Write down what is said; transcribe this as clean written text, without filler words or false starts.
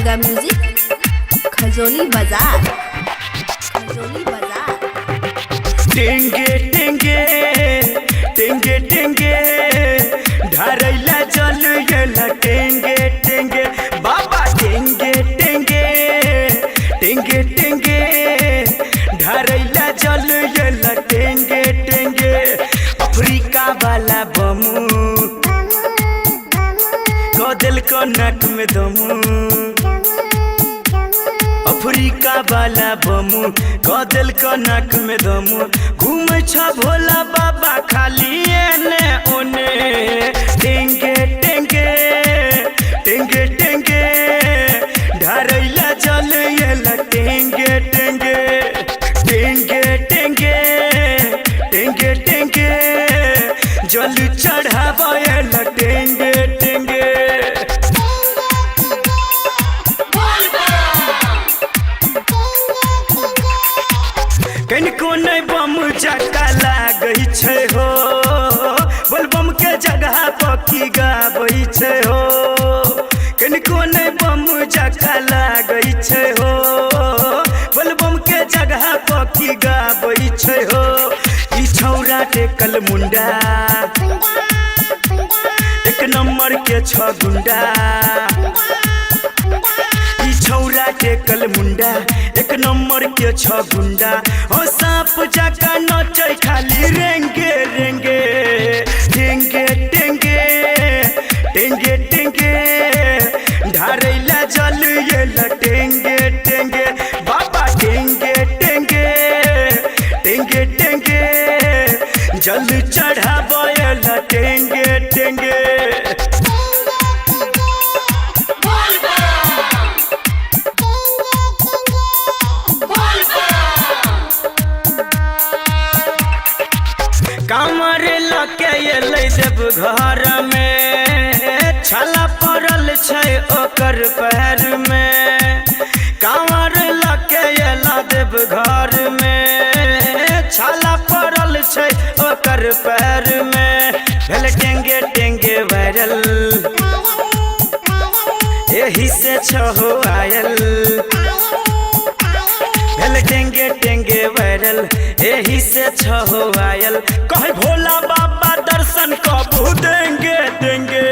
Mega music Khajauli बाजार, खजोली बाजार। टेंगे टेंगे टेंगे टेंगे ढारैला जल येला टेंगे टेंगे बाबा टेंगे टेंगे टेंगे टेंगे ढारैला जल येला टेंगे टेंगे। अफ्रीका वाला बमू गदल को नक में दमू, अफ्रीका वाला बमू गदल को नक में दमू। घूम छ भोला बाबा खाली एने ओने टेंगे टेंगे टेंगे टेंगे ढारैला जल येला टेंगे टेंगे टेंगे टेंगे टेंगे टेंगे जल चढ़ावा येला टेंगे टेंगे। कनिको नहीं बम जका लागै छै हो, बोलबम के जगह पकी गाबै छै हो। कनिको नहीं बम जका लागै छै हो, बोलबम के जगह पकी गाबै छै हो। ई छौरा टेकल मुंडा एक नंबर के छ गुंडा, छौरा टेकल मुंडा एक नंबर के छ गुंडा। हो सांप जका नचै खाली रेंगे रेंगे टेंगे टेंगे टेंगे टेंगे ढारैला जल येला टेंगे टेंगे बाबा टेंगे टेंगे टेंगे टेंगे जल चढ़ावा येला टेंगे टेंगे। कामर लके एलै देव घर में, छाला पड़ल छै ओकर पैर में। कामर लके एला देव घर में, छाला पड़ल छै ओकर पैर में। भेल टेंगे टेंगे वायरल एही से छहो आयल, भेल टेंगे टेंगे वायरल एही से छहो आयल। कहे भोला बाबा दर्शन कबू देंगे देंगे